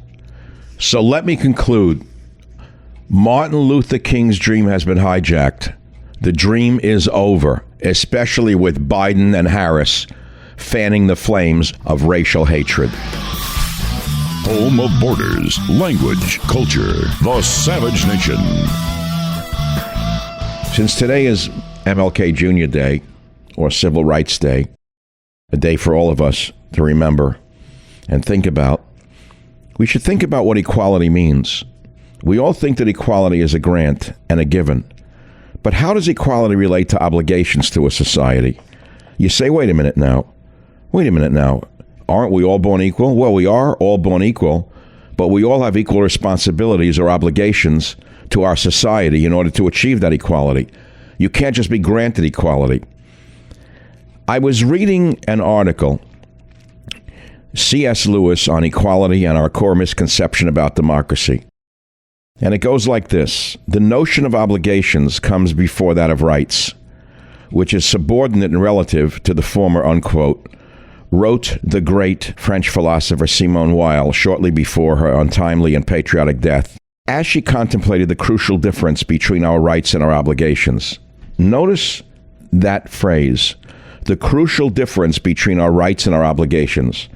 So let me conclude. Martin Luther King's dream has been hijacked. The dream is over, especially with Biden and Harris fanning the flames of racial hatred. Home of borders, language, culture, the Savage Nation. Since today is MLK Jr. Day, or Civil Rights Day, a day for all of us to remember and think about, we should think about what equality means. We all think that equality is a grant and a given. But how does equality relate to obligations to a society? You say, wait a minute now. Aren't we all born equal? Well, we are all born equal, but we all have equal responsibilities or obligations to our society in order to achieve that equality. You can't just be granted equality. I was reading an article, C.S. Lewis, on equality and our core misconception about democracy. And it goes like this. The notion of obligations comes before that of rights, which is subordinate and relative to the former, unquote, wrote the great French philosopher Simone Weil shortly before her untimely and patriotic death, as she contemplated the crucial difference between our rights and our obligations. Notice that phrase, the crucial difference between our rights and our obligations.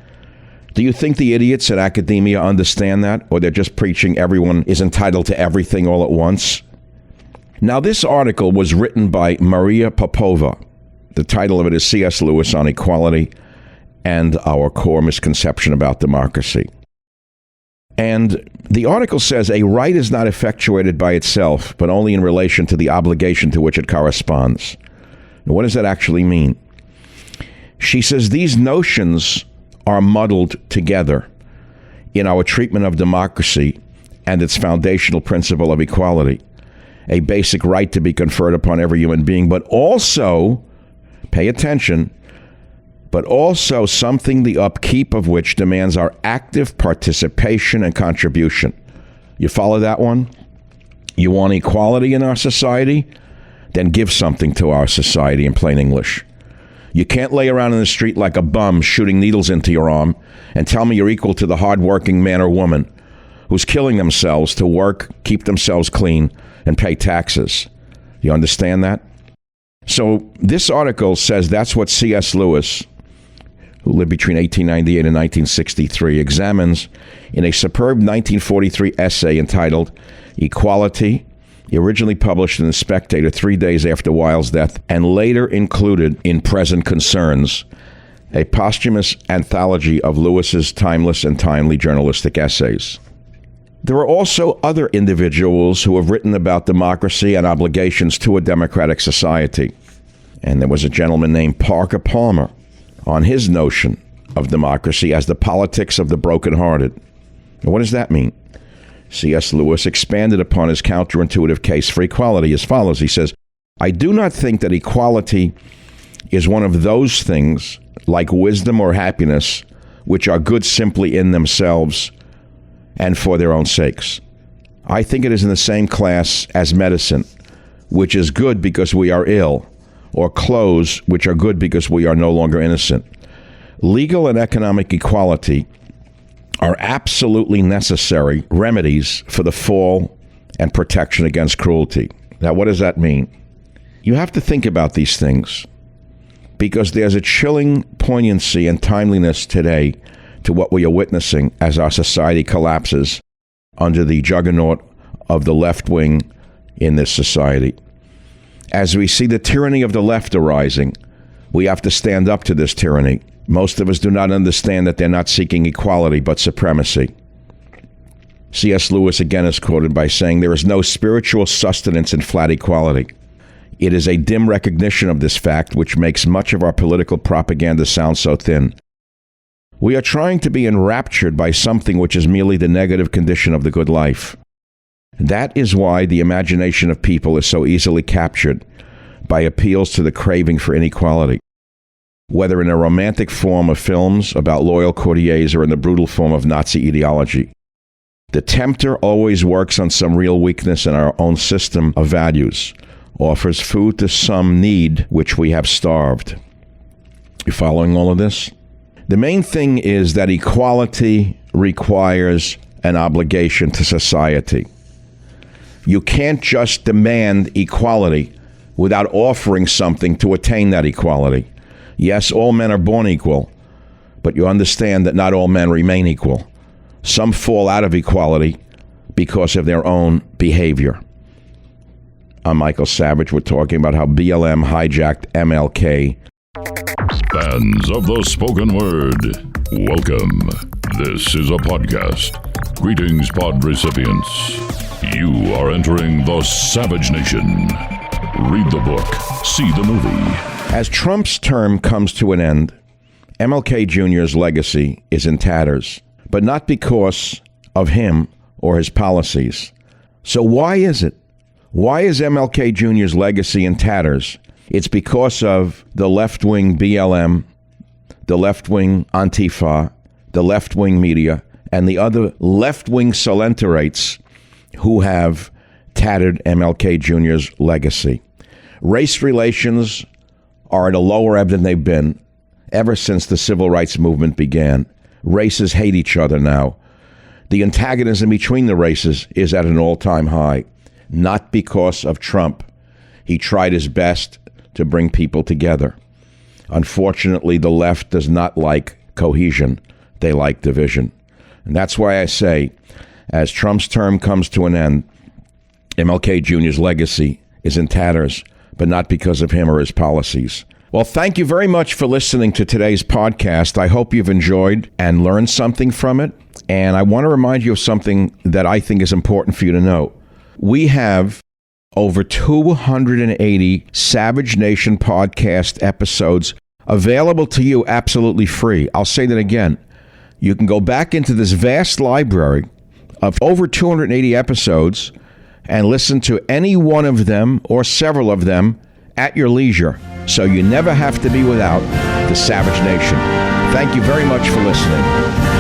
Do you think the idiots in academia understand that, or they're just preaching everyone is entitled to everything all at once? Now, this article was written by Maria Popova. The title of it is C.S. Lewis on Equality and Our Core Misconception About Democracy. And the article says a right is not effectuated by itself, but only in relation to the obligation to which it corresponds. Now, what does that actually mean? She says these notions are muddled together in our treatment of democracy and its foundational principle of equality, a basic right to be conferred upon every human being, but also, pay attention, but also something the upkeep of which demands our active participation and contribution. You follow that one? You want equality in our society? Then give something to our society in plain English. You can't lay around in the street like a bum shooting needles into your arm and tell me you're equal to the hardworking man or woman who's killing themselves to work, keep themselves clean, and pay taxes. You understand that? So this article says that's what C.S. Lewis, who lived between 1898 and 1963, examines in a superb 1943 essay entitled Equality, originally published in The Spectator 3 days after Weil's death, and later included in Present Concerns, a posthumous anthology of Lewis's timeless and timely journalistic essays. There are also other individuals who have written about democracy and obligations to a democratic society. And there was a gentleman named Parker Palmer on his notion of democracy as the politics of the brokenhearted. Now, what does that mean? C.S. Lewis expanded upon his counterintuitive case for equality as follows. He says, I do not think that equality is one of those things, like wisdom or happiness, which are good simply in themselves and for their own sakes. I think it is in the same class as medicine, which is good because we are ill, or clothes, which are good because we are no longer innocent. Legal and economic equality are absolutely necessary remedies for the fall and protection against cruelty. Now, what does that mean? You have to think about these things, because there's a chilling poignancy and timeliness today to what we are witnessing as our society collapses under the juggernaut of the left wing in this society. As we see the tyranny of the left arising, we have to stand up to this tyranny. Most of us do not understand that they're not seeking equality, but supremacy. C.S. Lewis again is quoted by saying, there is no spiritual sustenance in flat equality. It is a dim recognition of this fact which makes much of our political propaganda sound so thin. We are trying to be enraptured by something which is merely the negative condition of the good life. That is why the imagination of people is so easily captured by appeals to the craving for inequality, whether in a romantic form of films about loyal courtiers or in the brutal form of Nazi ideology. The tempter always works on some real weakness in our own system of values, offers food to some need which we have starved. You following all of this? The main thing is that equality requires an obligation to society. You can't just demand equality without offering something to attain that equality. Yes, all men are born equal, but you understand that not all men remain equal. Some fall out of equality because of their own behavior. I'm Michael Savage. We're talking about how BLM hijacked MLK. Fans of the spoken word, welcome. This is a podcast. Greetings, pod recipients. You are entering the Savage Nation. Read the book, see the movie. As Trump's term comes to an end, MLK Jr.'s legacy is in tatters, but not because of him or his policies. So why is it? Why is MLK Jr.'s legacy in tatters? It's because of the left-wing BLM, the left-wing Antifa, the left-wing media, and the other left-wing solenterates who have tattered MLK Jr.'s legacy. Race relations are at a lower ebb than they've been ever since the civil rights movement began. Races hate each other now. The antagonism between the races is at an all-time high, not because of Trump. He tried his best to bring people together. Unfortunately, the left does not like cohesion. They like division. And that's why I say, as Trump's term comes to an end, MLK Jr.'s legacy is in tatters, but not because of him or his policies. Well, thank you very much for listening to today's podcast. I hope you've enjoyed and learned something from it. And I want to remind you of something that I think is important for you to know. We have over 280 Savage Nation podcast episodes available to you absolutely free. I'll say that again. You can go back into this vast library of over 280 episodes and listen to any one of them or several of them at your leisure. So you never have to be without the Savage Nation. Thank you very much for listening.